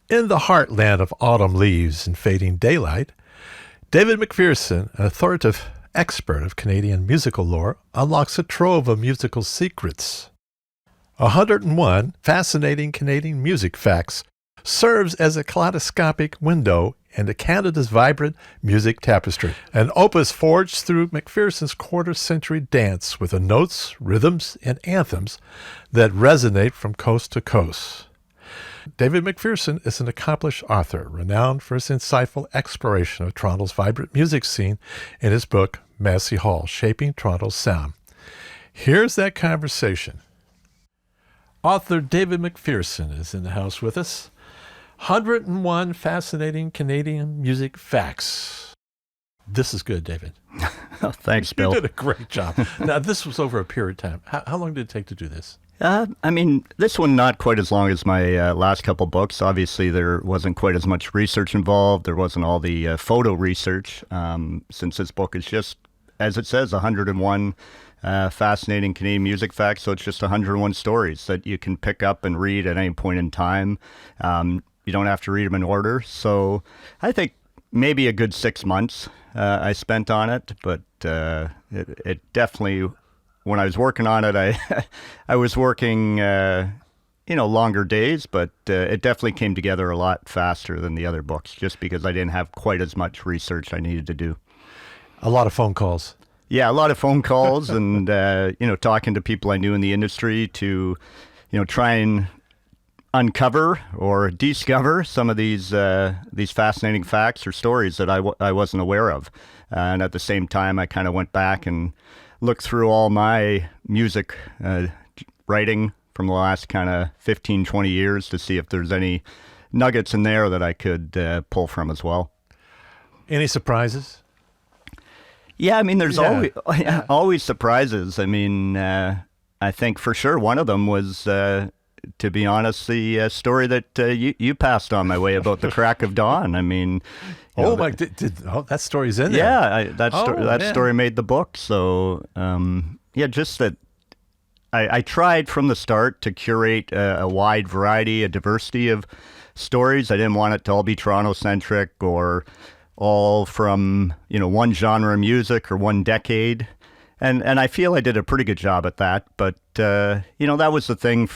In the heartland of autumn leaves and fading daylight, David McPherson, an authoritative expert of Canadian musical lore, unlocks a trove of musical secrets. 101 fascinating Canadian music facts serves as a kaleidoscopic window into Canada's vibrant music tapestry, an opus forged through McPherson's quarter-century dance with the notes, rhythms, and anthems that resonate from coast to coast. David McPherson is an accomplished author, renowned for his insightful exploration of Toronto's vibrant music scene in his book, Massey Hall, Shaping Toronto's Sound. Here's that conversation. Author David McPherson is in the house with us. 101 fascinating Canadian music facts. This is good, David. Oh, thanks, Bill. You did a great job. Now, this was over a period of time. How long did it take to do this? This one not quite as long as my last couple books. Obviously, there wasn't quite as much research involved. There wasn't all the photo research, since this book is just, as it says, 101 fascinating Canadian music facts. So it's just 101 stories that you can pick up and read at any point in time. You don't have to read them in order. So I think maybe a good 6 months I spent on it, but it definitely... When I was working on it, I was working, longer days, but it definitely came together a lot faster than the other books, just because I didn't have quite as much research I needed to do. A lot of phone calls. Yeah, a lot of phone calls and, talking to people I knew in the industry to, try and uncover or discover some of these fascinating facts or stories that I wasn't aware of. And at the same time, I kind of went back and look through all my music writing from the last kind of 15, 20 years to see if there's any nuggets in there that I could pull from as well. Any surprises? Yeah, there's always surprises. I think for sure one of them was, to be honest, the story that you passed on my way about the crack of dawn. That story's in there. Yeah, that story made the book. So, just that I tried from the start to curate a wide variety, a diversity of stories. I didn't want it to all be Toronto-centric or all from, one genre of music or one decade. And I feel I did a pretty good job at that. But, that was the thing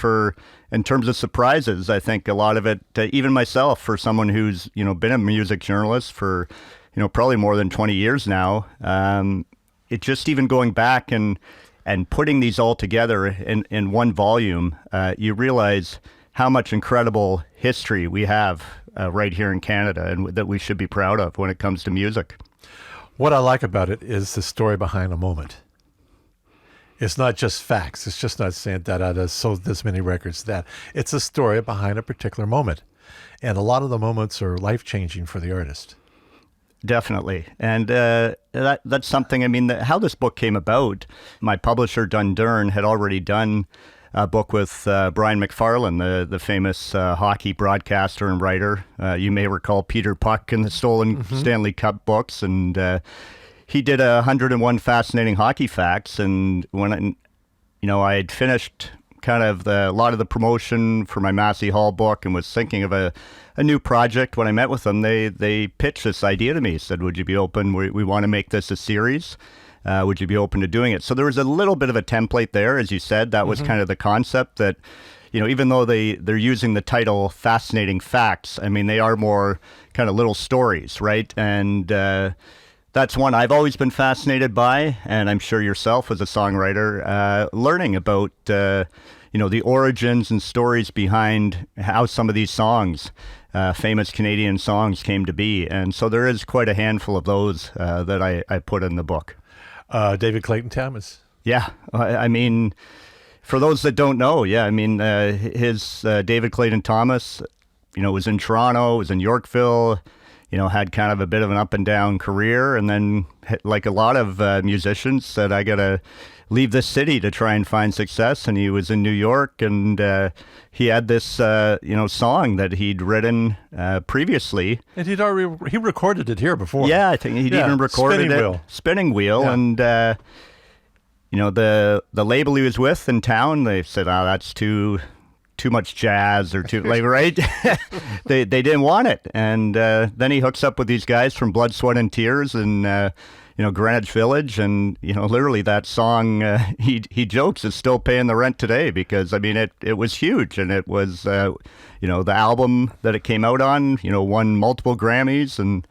in terms of surprises. I think a lot of it, even myself, for someone who's, been a music journalist for, probably more than 20 years now, it just even going back and putting these all together in one volume, you realize how much incredible history we have right here in Canada and that we should be proud of when it comes to music. What I like about it is the story behind a moment. It's not just facts. It's just not saying that sold this many records, that. It's a story behind a particular moment. And a lot of the moments are life-changing for the artist. Definitely. And that's something, how this book came about, my publisher, Dundurn, had already done a book with Brian McFarlane, the famous hockey broadcaster and writer. You may recall Peter Puck and the Stolen Stanley Cup books, and he did 101 fascinating hockey facts. And when I had finished kind of a lot of the promotion for my Massey Hall book and was thinking of a new project, when I met with them, they pitched this idea to me. Said, "Would you be open? We want to make this a series. Would you be open to doing it?" So there was a little bit of a template there, as you said. That was kind of the concept that, even though they're using the title Fascinating Facts, they are more kind of little stories, right? And that's one I've always been fascinated by, and I'm sure yourself as a songwriter, learning about, the origins and stories behind how some of these songs, famous Canadian songs, came to be. And so there is quite a handful of those that I put in the book. David Clayton-Thomas. Yeah, for those that don't know, his David Clayton-Thomas, was in Toronto, was in Yorkville, had kind of a bit of an up and down career, and then, like a lot of musicians, said, I gotta leave this city to try and find success. And he was in New York, and he had this, song that he'd written previously. And he recorded it here before. Yeah, I think he'd even recorded Spinning Wheel. Yeah. And, the label he was with in town, they said, that's too too much jazz or too like right. they didn't want it, and then he hooks up with these guys from Blood, Sweat, and Tears, and Greenwich Village, and literally that song he jokes is still paying the rent today, because I mean it was huge, and it was the album that it came out on won multiple Grammys, and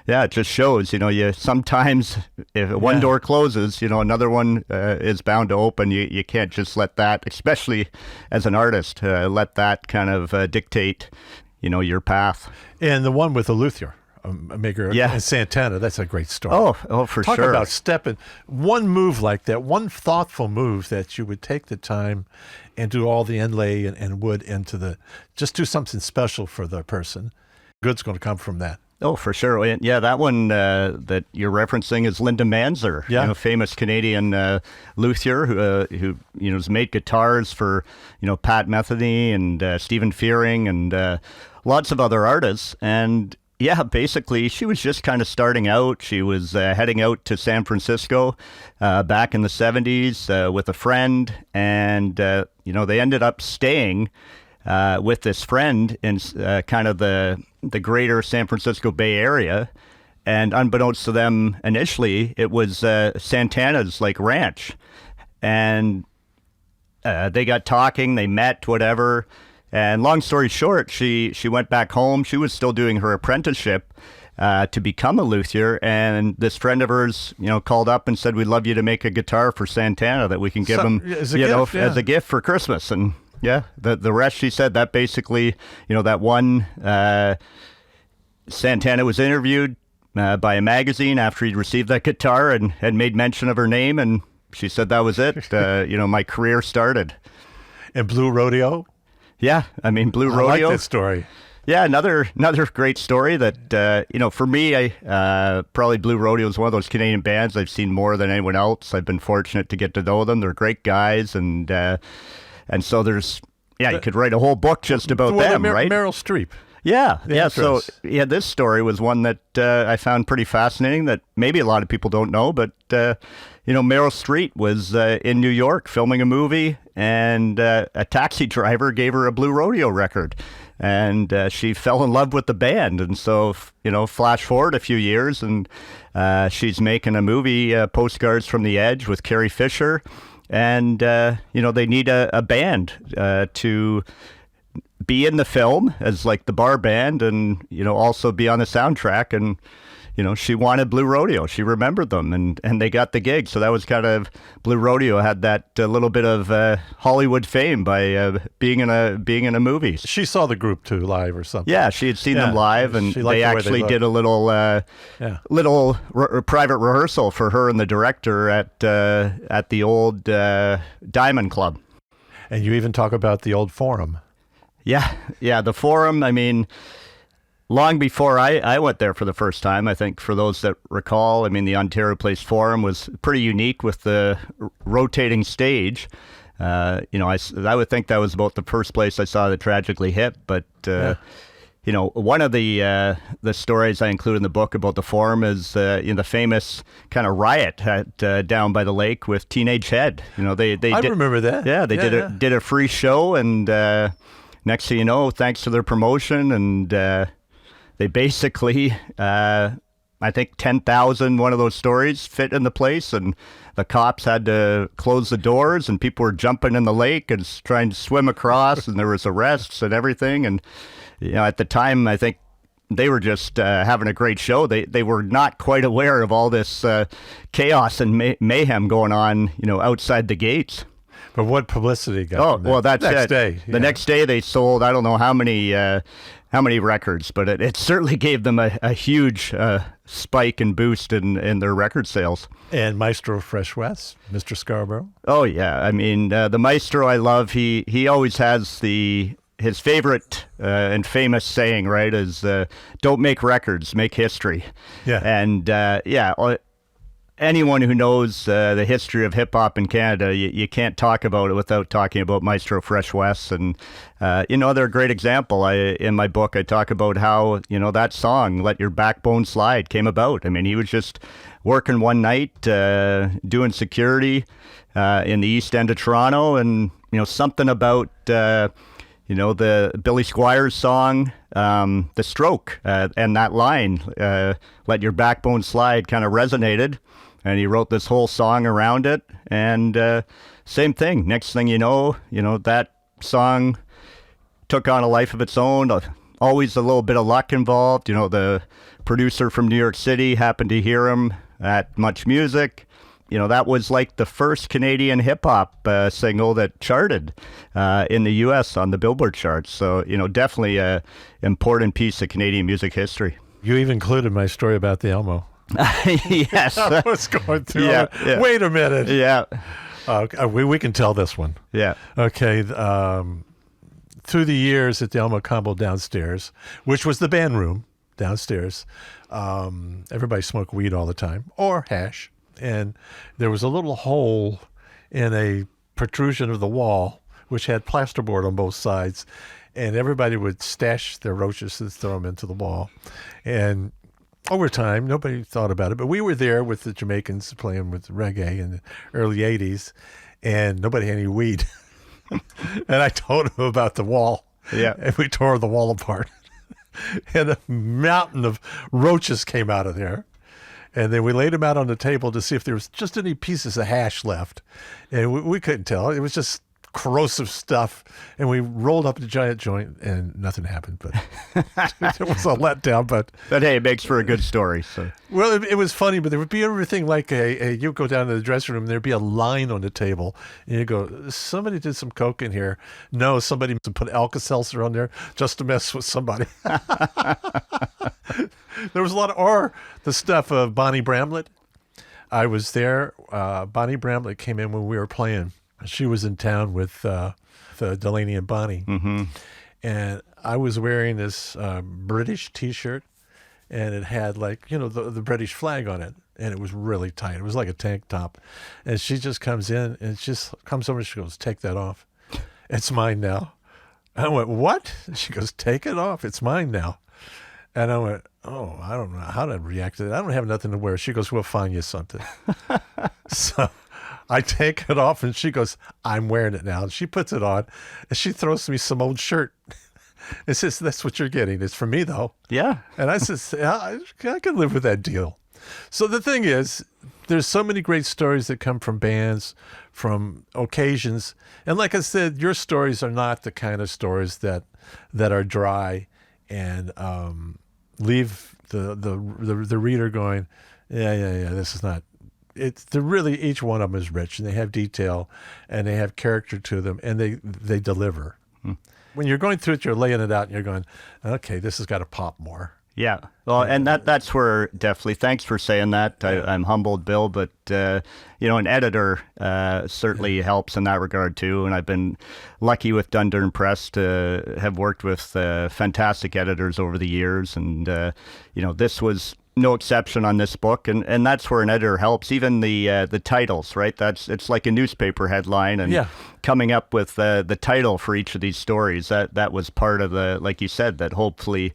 yeah, it just shows you sometimes if one door closes, another one is bound to open. You can't just let that, especially as an artist, let that kind of dictate your path. And the one with the luthier maker in Santana, that's a great story. Oh, for sure. Talk about stepping one move like that, one thoughtful move that you would take the time and do all the inlay and wood into just do something special for the person. Good's going to come from that. Oh, for sure. Yeah, that one that you're referencing is Linda Manzer, famous Canadian luthier who has made guitars for Pat Metheny and Stephen Fearing and lots of other artists. And yeah, basically, she was just kind of starting out. She was heading out to San Francisco back in the 70s with a friend, and they ended up staying with this friend in kind of the greater San Francisco Bay Area. And unbeknownst to them initially, it was Santana's ranch. And they got talking, they met, whatever. And long story short, she went back home. She was still doing her apprenticeship to become a luthier. And this friend of hers, called up and said, "We'd love you to make a guitar for Santana that we can give him as a gift for Christmas." And yeah, the rest, she said, that basically, that one, Santana was interviewed by a magazine after he'd received that guitar and had made mention of her name, and she said that was it. My career started. And Blue Rodeo? Yeah, I mean, Blue Rodeo. I like that story. Yeah, another great story that, for me, probably Blue Rodeo is one of those Canadian bands I've seen more than anyone else. I've been fortunate to get to know them. They're great guys, and so there's, you could write a whole book just about them, right? Meryl Streep. Yeah. So, this story was one that I found pretty fascinating that maybe a lot of people don't know, but, Meryl Streep was in New York filming a movie, and a taxi driver gave her a Blue Rodeo record, and she fell in love with the band. And so, flash forward a few years, and she's making a movie, Postcards from the Edge, with Carrie Fisher. And, they need a band to be in the film as the bar band, and, also be on the soundtrack. And, she wanted Blue Rodeo. She remembered them, and they got the gig. So that was kind of, Blue Rodeo had that little bit of Hollywood fame by being in a movie. She saw the group too live or something. Yeah, she had seen them live, and they actually did a little private rehearsal for her and the director at the old Diamond Club. And you even talk about the old Forum. Yeah, the Forum. I mean, long before I went there for the first time, I think for those that recall, I mean, the Ontario Place Forum was pretty unique with the rotating stage. I would think that was about the first place I saw the Tragically Hip, but one of the stories I include in the book about the Forum is the famous kind of riot down by the lake with Teenage Head. I remember that. Yeah, they did a free show, and next thing you know, thanks to their promotion, and they basically, I think 10,000, one of those stories, fit in the place, and the cops had to close the doors, and people were jumping in the lake and trying to swim across, and there was arrests and everything. And at the time, I think they were just having a great show. They were not quite aware of all this chaos and mayhem going on, outside the gates. But what publicity got? Well, that's next it. Day. The next day they sold, I don't know how many records, but it certainly gave them a huge spike and boost in their record sales. And Maestro Fresh West, Mr. Scarborough. Oh yeah, I mean the Maestro I love. He always has his favorite and famous saying, right, is don't make records, make history. Yeah. And anyone who knows the history of hip-hop in Canada, you can't talk about it without talking about Maestro Fresh West. And, they're a great example. In my book, I talk about how, that song, Let Your Backbone Slide, came about. I mean, he was just working one night, doing security in the East End of Toronto, and, something about, You know, the Billy Squires song, The Stroke, and that line, let your backbone slide, kind of resonated. And he wrote this whole song around it. And same thing. Next thing you know, that song took on a life of its own. Always a little bit of luck involved. You know, the producer from New York City happened to hear him at Much Music. You know, that was like the first Canadian hip-hop single that charted in the U.S. on the Billboard charts. So, you know, definitely an important piece of Canadian music history. You even included my story about the Elmo. Yes. I was going through it. Yeah. Wait a minute. Yeah. We can tell this one. Yeah. Okay. Through the years at the Elmo Combo downstairs, which was the band room downstairs, everybody smoked weed all the time, or hash. And there was a little hole in a protrusion of the wall, which had plasterboard on both sides. And everybody would stash their roaches and throw them into the wall. And over time, nobody thought about it. But we were there with the Jamaicans playing with reggae in the early 80s, and nobody had any weed. And I told them about the wall. Yeah. And we tore the wall apart. And a mountain of roaches came out of there. And then we laid them out on the table to see if there was just any pieces of hash left. And we couldn't tell. It was just corrosive stuff. And we rolled up the giant joint and nothing happened. But it was a letdown. But hey, it makes for a good story. So. Well, it was funny, but there would be everything like you go down to the dressing room, there'd be a line on the table. And you go, somebody did some coke in here. No, somebody put Alka-Seltzer on there just to mess with somebody. There was a lot of, the stuff of Bonnie Bramlett. I was there. Bonnie Bramlett came in when we were playing. She was in town with Delaney and Bonnie. Mm-hmm. And I was wearing this British T-shirt, and it had the British flag on it. And it was really tight. It was like a tank top. And she just comes in and comes over and she goes, "Take that off. It's mine now." I went, "What?" She goes, "Take it off. It's mine now." And I went, "Oh, I don't know how to react to that. I don't have nothing to wear." She goes, "We'll find you something." So I take it off and she goes, "I'm wearing it now." And she puts it on and she throws me some old shirt. And says, "That's what you're getting. It's for me though." Yeah. And I says, I can live with that deal. So the thing is, there's so many great stories that come from bands, from occasions. And like I said, your stories are not the kind of stories that are dry and leave the reader going, yeah, this is not. They're really, each one of them is rich, and they have detail, and they have character to them, and they deliver. When you're going through it, you're laying it out, and you're going, okay, this has got to pop more. Yeah. Well, and that's where definitely, thanks for saying that. I'm humbled, Bill, but, an editor certainly helps in that regard, too. And I've been lucky with Dundurn Press to have worked with fantastic editors over the years. And, this was no exception on this book. And that's where an editor helps. Even the titles, right? It's like a newspaper headline. And coming up with the title for each of these stories, that was part of like you said, that hopefully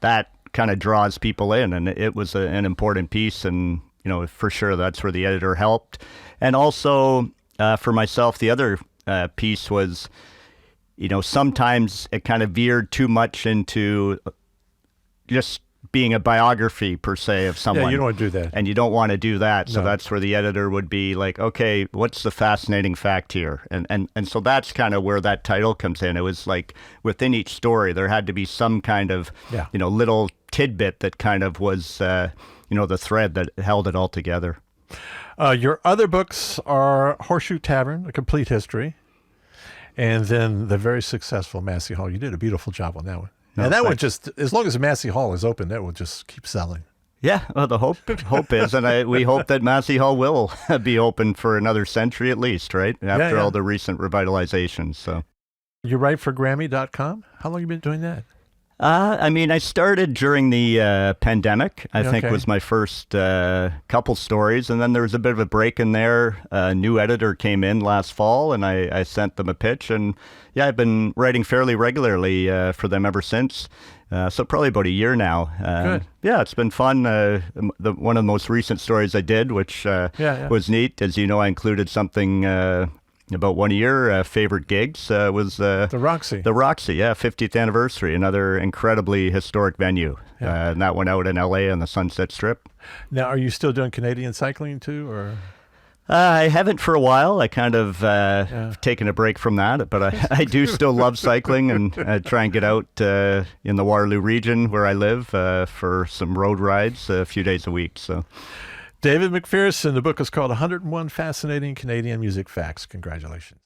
that kind of draws people in, and it was an important piece, and for sure that's where the editor helped. And also for myself, the other piece was, sometimes it kind of veered too much into just being a biography per se of someone. Yeah, you don't want to do that. And you don't want to do that. So No. that's where the editor would be like, okay, what's the fascinating fact here? And so that's kind of where that title comes in. It was like within each story, there had to be some kind of, little tidbit that kind of was, the thread that held it all together. Your other books are Horseshoe Tavern, A Complete History, and then the very successful Massey Hall. You did a beautiful job on that one. No, and that one thanks. just, as long as the Massey Hall is open, that will just keep selling. Yeah, well, the hope is, and we hope that Massey Hall will be open for another century at least, right? After all the recent revitalizations. So, You write for Grammy.com? How long have you been doing that? I started during the pandemic, I think was my first couple stories. And then there was a bit of a break in there. A new editor came in last fall, and I sent them a pitch. And I've been writing fairly regularly for them ever since. So probably about a year now. Good. Yeah, it's been fun. One of the most recent stories I did, which was neat. As you know, I included something about one of your favorite gigs was The Roxy. the Roxy, yeah, 50th anniversary, another incredibly historic venue. Yeah. And that went out in LA on the Sunset Strip. Now, are you still doing Canadian cycling too, or? I haven't for a while. I kind of taken a break from that, but I do still love cycling and try and get out in the Waterloo region where I live for some road rides a few days a week. So, David McPherson, the book is called 101 Fascinating Canadian Music Facts. Congratulations.